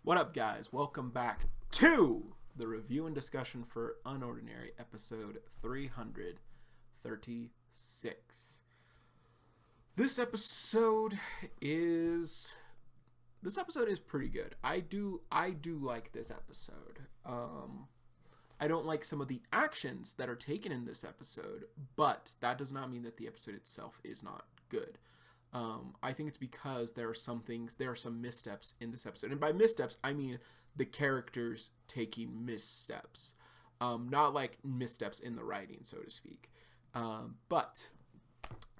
What up, guys? Welcome back to the review and discussion for UnOrdinary, episode 336. This episode is pretty good. I do like this episode. I don't like some of the actions that are taken in this episode, but that does not mean that the episode itself is not good. I think it's because there are some missteps in this episode. And by missteps, I mean the characters taking missteps. Not like missteps in the writing, so to speak. But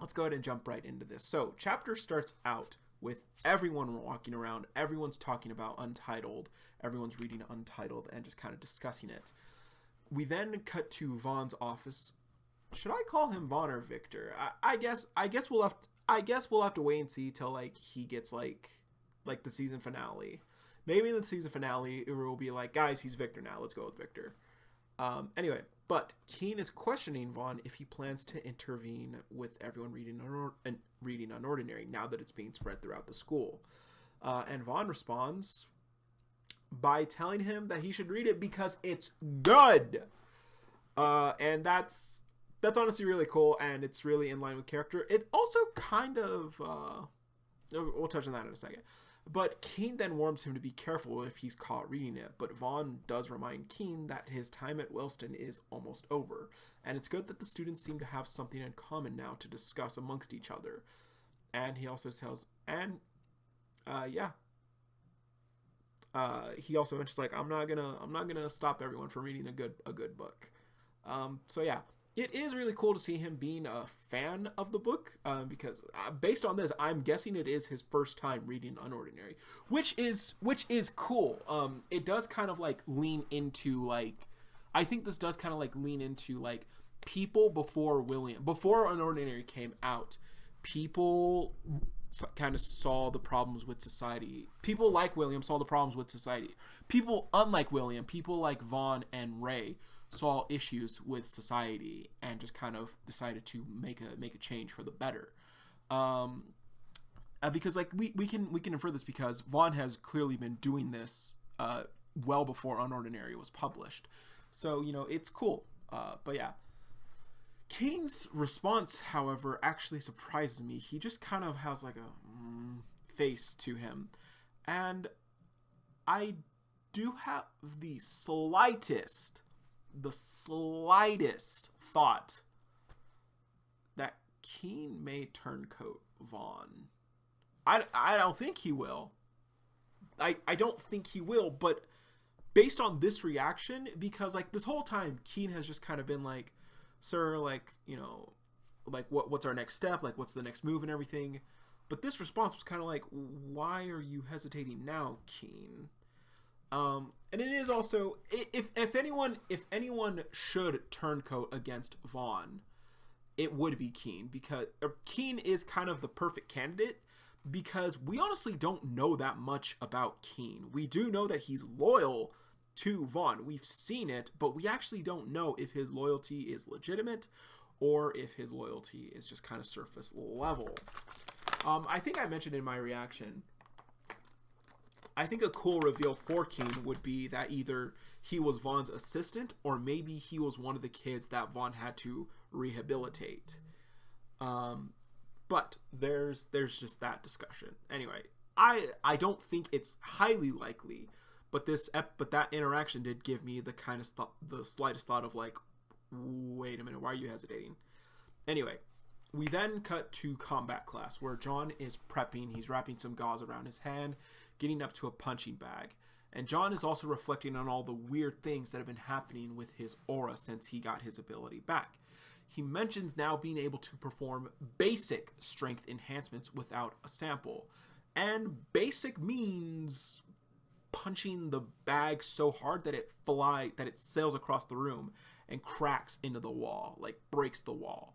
let's go ahead and jump right into this. So, chapter starts out with everyone walking around. Everyone's talking about Untitled. Everyone's reading Untitled and just kind of discussing it. We then cut to Vaughn's office. Should I call him Vaughn or Victor? I guess we'll have to wait and see till like he gets like the season finale. Maybe in the season finale it will be like, guys, he's Victor now. Let's go with Victor. Anyway, but Keen is questioning Vaughn if he plans to intervene with everyone reading UnOrdinary now that it's being spread throughout the school. And Vaughn responds by telling him that he should read it because it's good. And that's honestly really cool, and it's really in line with character. It also kind of, we'll touch on that in a second. But Keen then warns him to be careful if he's caught reading it. But Vaughn does remind Keen that his time at Wellston is almost over. And it's good that the students seem to have something in common now to discuss amongst each other. And he also tells, he also mentions like, I'm not gonna stop everyone from reading a good book. So yeah. It is really cool to see him being a fan of the book, because based on this, I'm guessing it is his first time reading UnOrdinary, which is cool. It does kind of like lean into like, I think this does kind of like lean into like people before UnOrdinary came out, people kind of saw the problems with society. People like William saw the problems with society. People unlike William, people like Vaughn and Ray, saw issues with society and just kind of decided to make a change for the better. Because like we can infer this because Vaughn has clearly been doing this well before UnOrdinary was published. So, it's cool. But yeah. Kane's response, however, actually surprises me. He just kind of has like a face to him. And I do have the slightest thought that Keen may turncoat Vaughn. I don't think he will. I don't think he will, but based on this reaction, because like this whole time Keen has just kind of been like, sir, like, like what's our next step? Like what's the next move and everything? But this response was kind of like, why are you hesitating now, Keen? And it is also, if anyone should turncoat against Vaughn, it would be Keen, because Keen is kind of the perfect candidate because we honestly don't know that much about Keen. We do know that he's loyal to Vaughn. We've seen it, but we actually don't know if his loyalty is legitimate or if his loyalty is just kind of surface level. I think I mentioned in my reaction, I think a cool reveal for Keen would be that either he was Vaughn's assistant or maybe he was one of the kids that Vaughn had to rehabilitate. But there's just that discussion. Anyway, I don't think it's highly likely, but that interaction did give me the kind of the slightest thought of like, wait a minute, why are you hesitating? Anyway, we then cut to combat class where John is prepping. He's wrapping some gauze around his hand, getting up to a punching bag. And John is also reflecting on all the weird things that have been happening with his aura since he got his ability back. He mentions now being able to perform basic strength enhancements without a sample. And basic means punching the bag so hard that it sails across the room and cracks into the wall, like breaks the wall.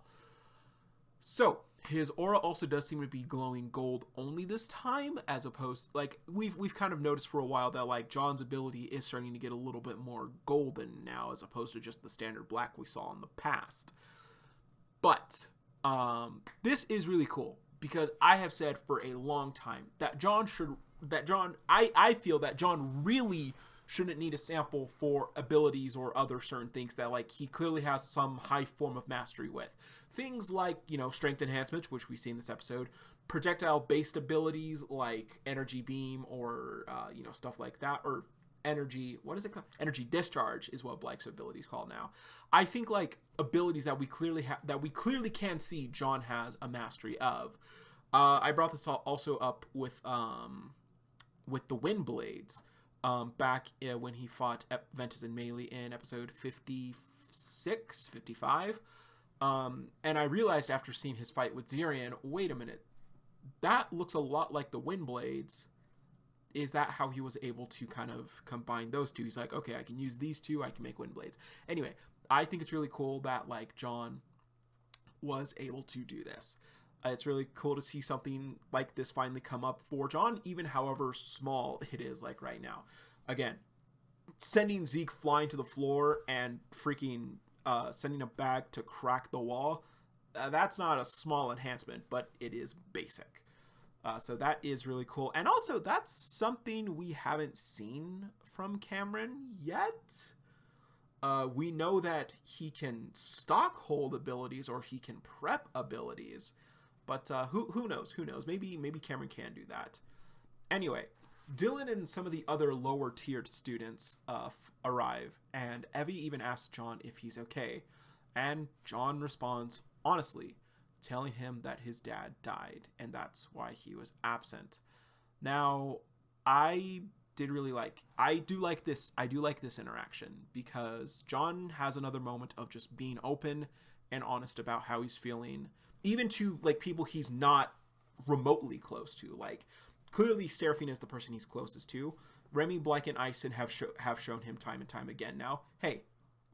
So his aura also does seem to be glowing gold only this time, as opposed, like we've kind of noticed for a while that like John's ability is starting to get a little bit more golden now, as opposed to just the standard black we saw in the past. But this is really cool because I have said for a long time that John should I feel that John really shouldn't need a sample for abilities or other certain things that, like, he clearly has some high form of mastery with. Things like, strength enhancements, which we see in this episode, projectile based abilities like energy beam or stuff like that, or energy, what is it called? Energy discharge is what Blake's ability is called now. I think, like, abilities that we clearly can see John has a mastery of. I brought this also up with the wind blades back when he fought Ventus and Melee in episode 56, 55. And I realized after seeing his fight with Zirian, wait a minute, that looks a lot like the wind blades. Is that how he was able to kind of combine those two? He's like, okay, I can use these two, I can make wind blades. Anyway, I think it's really cool that, like, John was able to do this. It's really cool to see something like this finally come up for John, even however small it is, like right now. Again, sending Zeke flying to the floor and freaking sending a bag to crack the wall, that's not a small enhancement, but it is basic. So that is really cool. And also, that's something we haven't seen from Cameron yet. We know that he can stock hold abilities or he can prep abilities. But who knows? Who knows? Maybe Cameron can do that. Anyway, Dylan and some of the other lower tiered students arrive, and Evie even asks John if he's okay. And John responds honestly, telling him that his dad died, and that's why he was absent. Now, I do like this interaction, because John has another moment of just being open and honest about how he's feeling, even to, like, people he's not remotely close to. Like, clearly Seraphine is the person he's closest to. Remy, Blake, and Ison have shown him time and time again now, hey,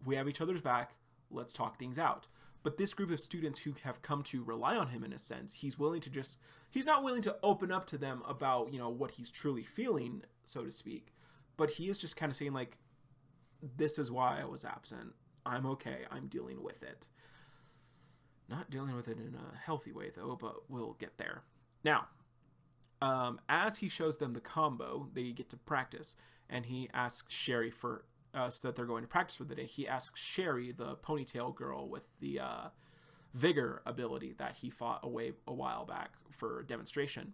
we have each other's back, let's talk things out. But this group of students who have come to rely on him in a sense, he's not willing to open up to them about, what he's truly feeling, so to speak. But he is just kind of saying, like, this is why I was absent. I'm okay. I'm dealing with it. Not dealing with it in a healthy way, though, but we'll get there. Now, as he shows them the combo, they get to practice, and he asks Sherry so that they're going to practice for the day. He asks Sherry, the ponytail girl with the vigor ability that he fought a while back for demonstration.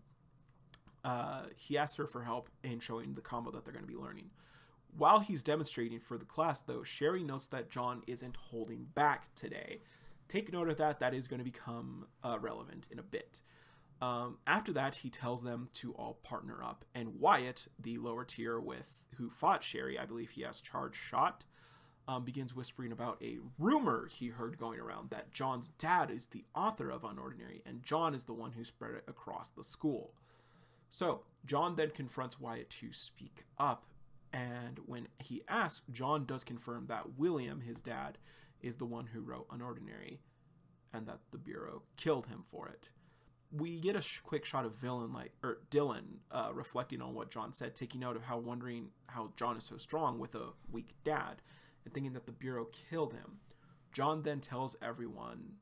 He asks her for help in showing the combo that they're going to be learning. While he's demonstrating for the class, though, Sherry notes that John isn't holding back today. Take note of that. That is going to become relevant in a bit. After that, he tells them to all partner up, and Wyatt, the lower tier who fought Sherry, I believe he has charge shot, begins whispering about a rumor he heard going around that John's dad is the author of UnOrdinary, and John is the one who spread it across the school. So John then confronts Wyatt to speak up, and when he asks, John does confirm that William, his dad, is the one who wrote UnOrdinary, and that the Bureau killed him for it. We get a quick shot of Dylan reflecting on what John said, taking note of wondering how John is so strong with a weak dad, and thinking that the Bureau killed him. John then tells everyone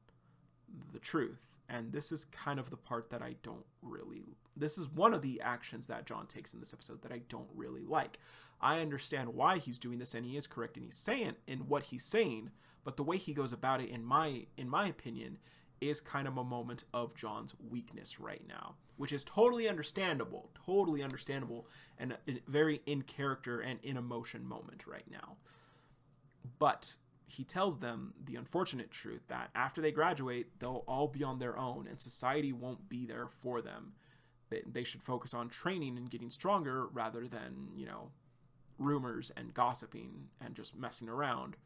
the truth, and this is kind of the part that this is one of the actions that John takes in this episode that I don't really like. I understand why he's doing this, and he is correct in what he's saying, but the way he goes about it, in my opinion, is kind of a moment of John's weakness right now, which is totally understandable, and a very in character and in emotion moment right now. But he tells them the unfortunate truth that after they graduate, they'll all be on their own, and society won't be there for them. They should focus on training and getting stronger rather than, rumors and gossiping and just messing around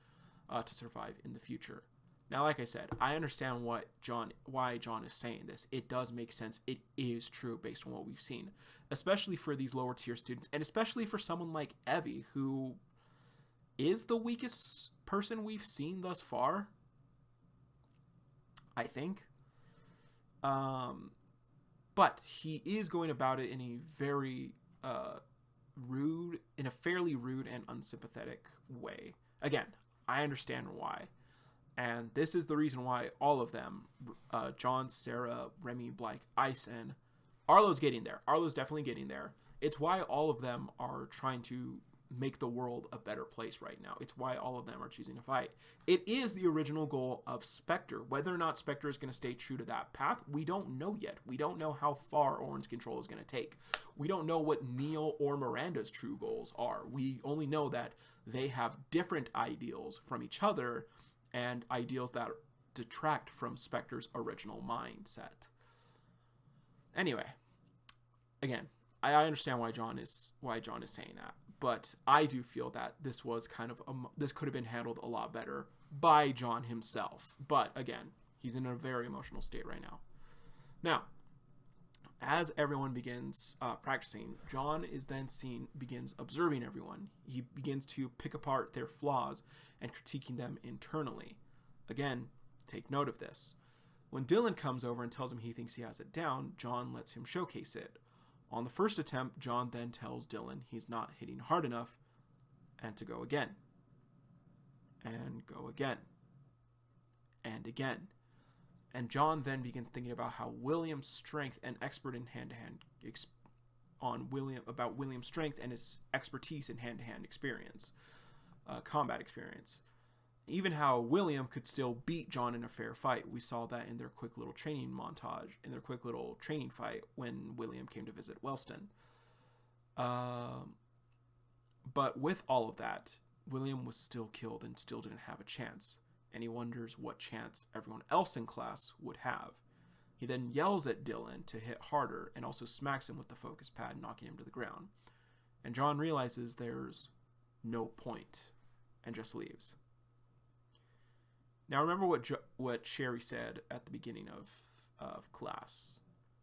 to survive in the future. Now, like I said, I understand why John is saying this. It does make sense. It is true based on what we've seen, especially for these lower tier students, and especially for someone like Evie, who is the weakest person we've seen thus far, I think. But he is going about it in a very fairly rude and unsympathetic way. Again, I understand why. And this is the reason why all of them, John, Sarah, Remy, Blake, Ison, Arlo's getting there. Arlo's definitely getting there. It's why all of them are trying to make the world a better place right now. It's why all of them are choosing to fight. It is the original goal of Spectre. Whether or not Spectre is going to stay true to that path, we don't know yet. We don't know how far Orin's control is going to take. We don't know what Neil or Miranda's true goals are. We only know that they have different ideals from each other and ideals that detract from Spectre's original mindset. Anyway, again, I understand why John is saying that, but I do feel that this was this could have been handled a lot better by John himself. But again, he's in a very emotional state right now. Now, as everyone begins practicing, John begins observing everyone. He begins to pick apart their flaws and critiquing them internally. Again, take note of this. When Dylan comes over and tells him he thinks he has it down, John lets him showcase it. On the first attempt, John then tells Dylan he's not hitting hard enough and to go again. And go again. And again. And John then begins thinking about how William's strength and expert in hand-to-hand William's strength and his expertise in hand-to-hand experience, combat experience. Even how William could still beat John in a fair fight. We saw that in their quick little training montage, in their quick little training fight when William came to visit Wellston. But with all of that, William was still killed and still didn't have a chance. And he wonders what chance everyone else in class would have. He then yells at Dylan to hit harder and also smacks him with the focus pad, knocking him to the ground. And John realizes there's no point and just leaves. Now remember what Sherry said at the beginning of class,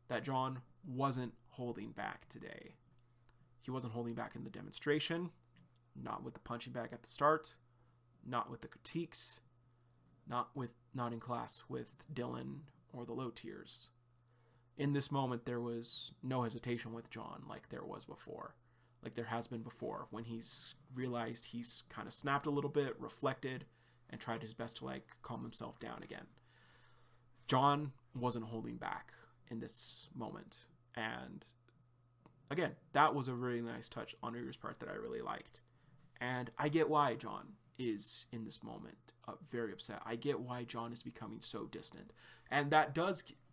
that John wasn't holding back today. He wasn't holding back in the demonstration, not with the punching bag at the start, not with the critiques, not in class with Dylan or the low tiers. In this moment, there was no hesitation with John like there was before, like there has been before, when he's realized he's kind of snapped a little bit, reflected, and tried his best to calm himself down again. John wasn't holding back in this moment. And again, that was a really nice touch on Uru's part that I really liked. And I get why John is in this moment very upset. I get why John is becoming so distant. And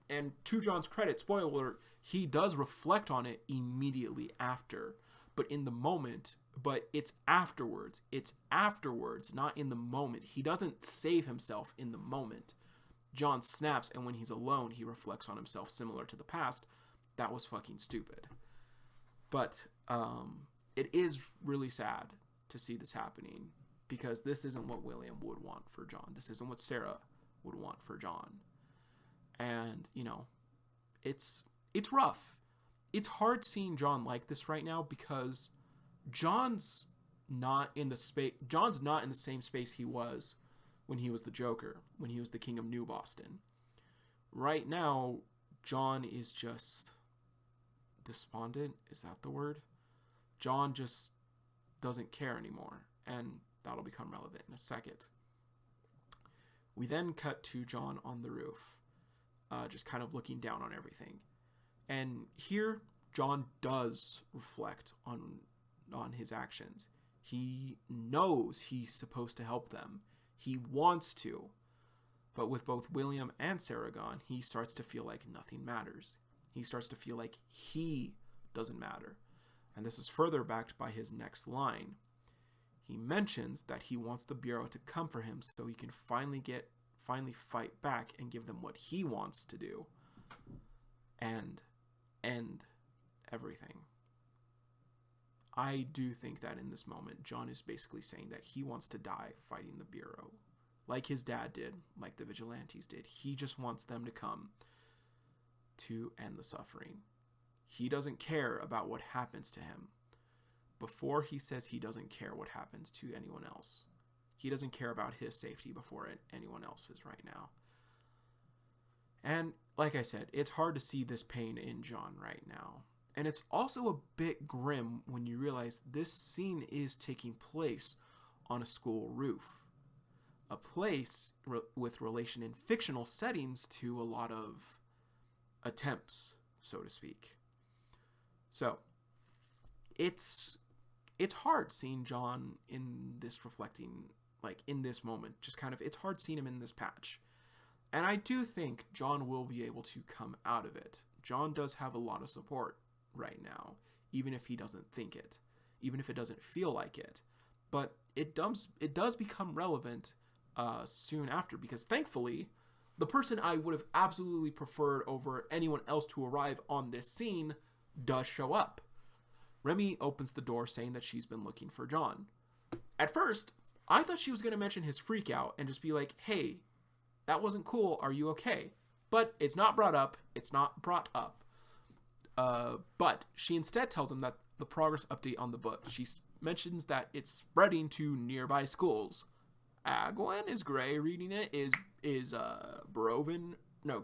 and to John's credit, spoiler alert, he does reflect on it immediately after. But in the moment, it's afterwards. It's afterwards, not in the moment. He doesn't save himself in the moment. John snaps, and when he's alone, he reflects on himself similar to the past. That was fucking stupid. But it is really sad to see this happening, because this isn't what William would want for John. This isn't what Sarah would want for John. And, it's rough. It's hard seeing John like this right now, because John's not in the same space he was when he was the Joker, when he was the King of New Boston. Right now, John is just despondent. Is that the word? John just doesn't care anymore, and that'll become relevant in a second. We then cut to John on the roof, just kind of looking down on everything. And here, John does reflect on his actions. He knows he's supposed to help them. He wants to. But with both William and Sarah gone, he starts to feel like nothing matters. He starts to feel like he doesn't matter. And this is further backed by his next line. He mentions that he wants the Bureau to come for him so he can finally fight back and give them what he wants to do. And end everything. I do think that in this moment, John is basically saying that he wants to die fighting the Bureau. Like his dad did, like the Vigilantes did. He just wants them to come to end the suffering. He doesn't care about what happens to him. Before he says he doesn't care what happens to anyone else. He doesn't care about his safety before anyone else's right now. And like I said, it's hard to see this pain in John right now. And it's also a bit grim when you realize this scene is taking place on a school roof. A place with relation in fictional settings to a lot of attempts, so to speak. So, it's hard seeing John in this reflecting, like in this moment, just kind of, it's hard seeing him in this patch. And I do think John will be able to come out of it. John does have a lot of support right now, even if he doesn't think it, even if it doesn't feel like it. But it does become relevant soon after, because thankfully, the person I would have absolutely preferred over anyone else to arrive on this scene does show up. Remy opens the door saying that she's been looking for John. At first, I thought she was going to mention his freak out and just be like, hey, that wasn't cool, are you okay? But it's not brought up. But she instead tells him that the progress update on the book. She mentions that it's spreading to nearby schools. Gwen, is Gray reading it? Is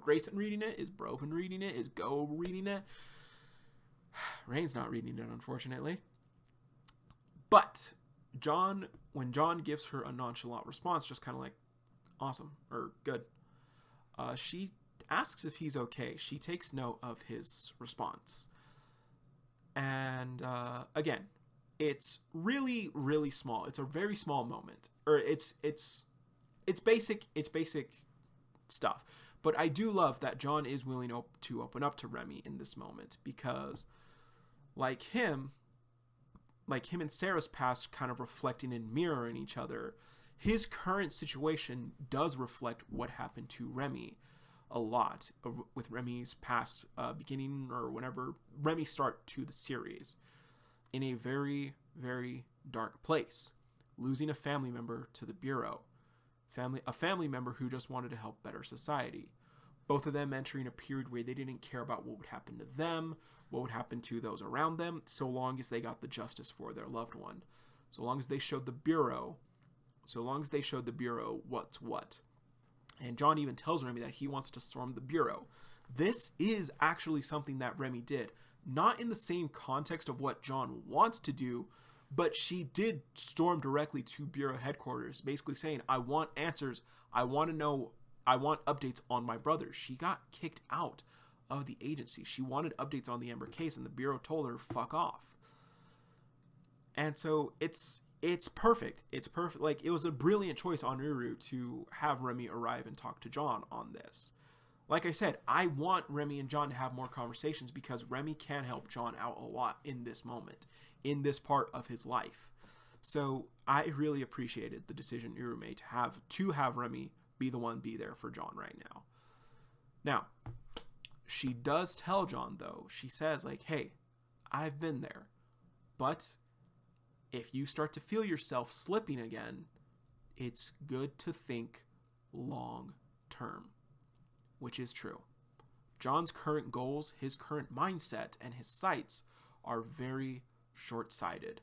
Grayson reading it? Is Broven reading it? Is Go reading it? Rain's not reading it, unfortunately. But when John gives her a nonchalant response, just kind of like, awesome, or good, she asks if he's okay. She takes note of his response. And again, it's really, really small. It's a very small moment. Or it's basic stuff. But I do love that John is willing to open up to Remy in this moment, because like him and Sarah's past kind of reflecting and mirroring each other, his current situation does reflect what happened to Remy a lot, with Remy's past beginning, or whenever Remy start to the series, in a very, very dark place, losing a family member to the Bureau, a family member who just wanted to help better society. Both of them entering a period where they didn't care about what would happen to them, what would happen to those around them, so long as they got the justice for their loved one. So long as they showed the Bureau what's what. And John even tells Remy that he wants to storm the Bureau. This is actually something that Remy did. Not in the same context of what John wants to do, but she did storm directly to Bureau headquarters, basically saying, I want answers. I want to know. I want updates on my brother. She got kicked out of the agency. She wanted updates on the Ember case, and the Bureau told her, fuck off. And so it's perfect. It's perfect. Like, it was a brilliant choice on Uru to have Remy arrive and talk to John on this. Like I said, I want Remy and John to have more conversations, because Remy can help John out a lot in this moment, in this part of his life. So I really appreciated the decision Uru made to have Remy be there for John right now. Now, she does tell John, though. She says, like, hey, I've been there, but if you start to feel yourself slipping again, it's good to think long term, which is true. John's current goals, his current mindset, and his sights are very short-sighted.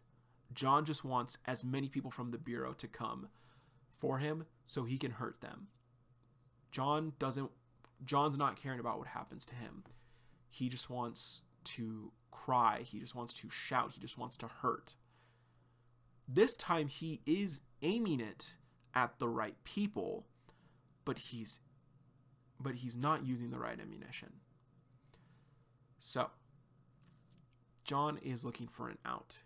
John just wants as many people from the Bureau to come for him so he can hurt them. John's not caring about what happens to him. He just wants to cry. He just wants to shout. He just wants to hurt. This time he is aiming it at the right people, but he's not using the right ammunition. So, John is looking for an out.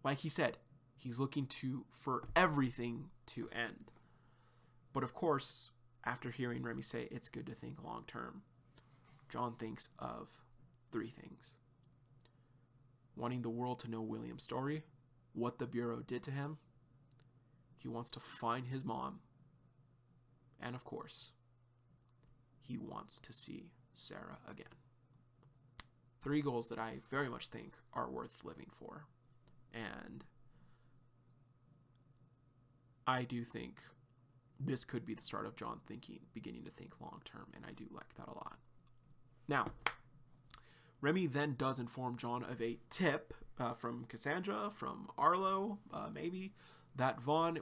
Like he said, he's looking for everything to end. But of course, after hearing Remy say it's good to think long term, John thinks of 3 things. Wanting the world to know William's story, what the Bureau did to him. He wants to find his mom. And of course, he wants to see Sarah again. 3 goals that I very much think are worth living for. And I do think this could be the start of John beginning to think long term, and I do like that a lot. Now, Remy then does inform John of a tip from Cassandra, from Arlo, maybe, that Vaughn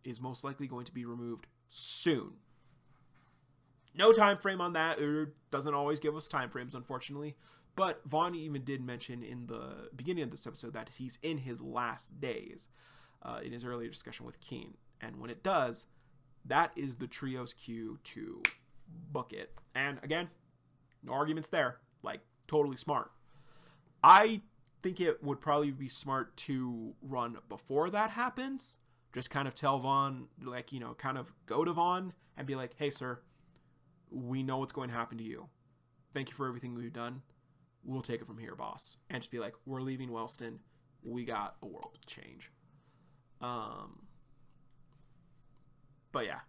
is most likely going to be removed soon. No time frame on that. It doesn't always give us time frames, unfortunately. But Vaughn even did mention in the beginning of this episode that he's in his last days in his earlier discussion with Keen. And when it does, that is the trio's cue to book it. And again, no arguments there. Like, totally smart. I think it would probably be smart to run before that happens. Just kind of tell Vaughn, like, kind of go to Vaughn and be like, hey, sir, we know what's going to happen to you. Thank you for everything we've done. We'll take it from here, boss. And just be like, we're leaving Wellston. We got a world to change. But yeah.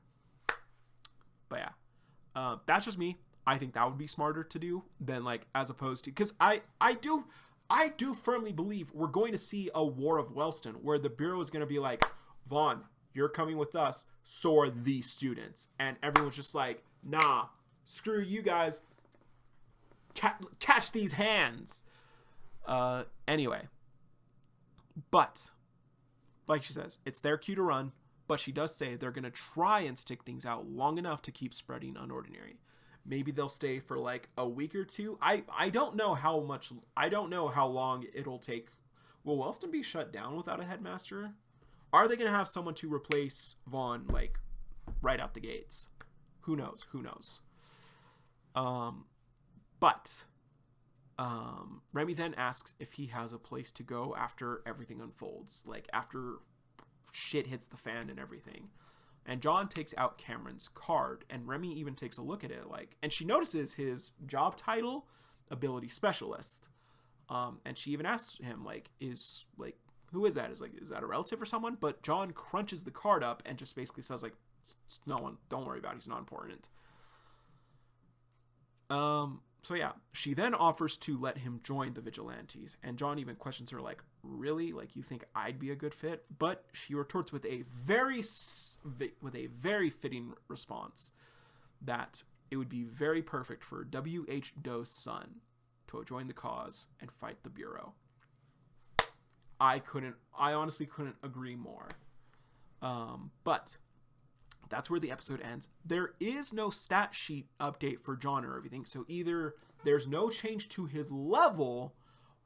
That's just me. I think that would be smarter to do than, like, as opposed to, because I do firmly believe we're going to see a War of Wellston where the Bureau is going to be like, Vaughn, you're coming with us, so are these students. And everyone's just like, nah, screw you guys. Catch these hands. Anyway. But, like she says, it's their cue to run. But she does say they're going to try and stick things out long enough to keep spreading UnOrdinary. Maybe they'll stay for like a week or two. I don't know how long it'll take. Will Wellston be shut down without a headmaster? Are they going to have someone to replace Vaughn, like, right out the gates? Who knows? But Remy then asks if he has a place to go after everything unfolds, like after shit hits the fan and everything. And John takes out Cameron's card, and Remy even takes a look at it, like, and she notices his job title, ability specialist. And she even asks him, like, who is that? Is that a relative or someone? But John crunches the card up and just basically says, like, no one, don't worry about it. He's not important. So yeah, she then offers to let him join the vigilantes, and John even questions her, like, really? Like, you think I'd be a good fit? But she retorts with a very fitting response that it would be very perfect for W.H. Doe's son to join the cause and fight the Bureau. I honestly couldn't agree more. But that's where the episode ends. There is no stat sheet update for John or everything, so either there's no change to his level,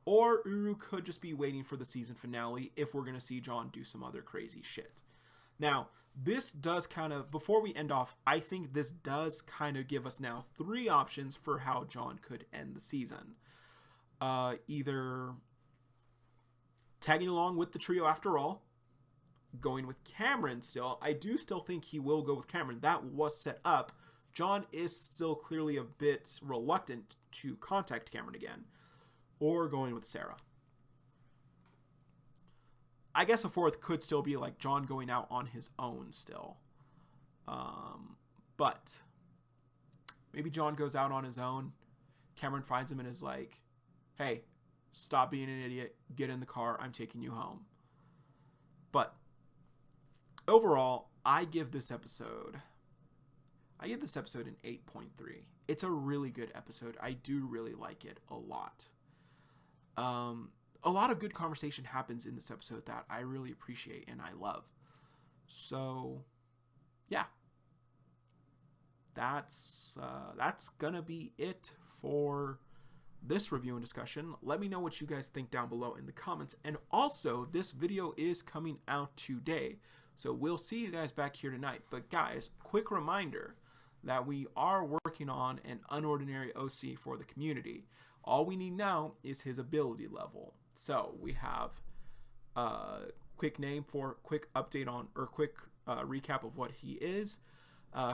or Uru could just be waiting for the season finale if we're going to see John do some other crazy shit. Now, this does kind of, before we end off, I think this does kind of give us now 3 options for how John could end the season. Either tagging along with the trio after all, going with Cameron still. I do still think he will go with Cameron. That was set up. John is still clearly a bit reluctant to contact Cameron again. Or going with Sarah. I guess a 4th could still be like John going out on his own still. But maybe John goes out on his own. Cameron finds him and is like, hey, stop being an idiot. Get in the car. I'm taking you home. But overall, I give this episode an 8.3. It's a really good episode. I do really like it a lot. A lot of good conversation happens in this episode that I really appreciate and I love. So, yeah. That's gonna be it for this review and discussion. Let me know what you guys think down below in the comments. And also, this video is coming out today. So we'll see you guys back here tonight. But guys, quick reminder that we are working on an UnOrdinary OC for the community. All we need now is his ability level. So we have a quick update on, or quick recap of what he is.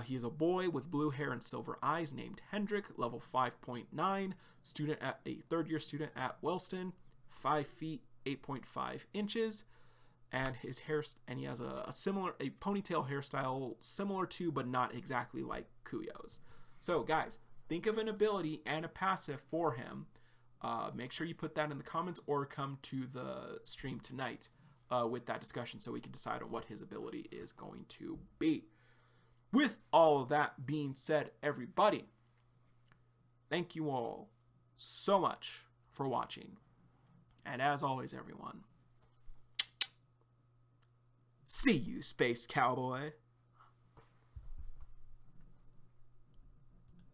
He is a boy with blue hair and silver eyes named Hendrik, level 5.9, student at a 3rd-year student at Wellston, 5 feet 8.5 inches, and his hair, and he has a ponytail hairstyle similar to, but not exactly like Kuyo's. So guys, think of an ability and a passive for him. Make sure you put that in the comments or come to the stream tonight with that discussion so we can decide on what his ability is going to be. With all of that being said, everybody, thank you all so much for watching. And as always, everyone, see you, Space Cowboy.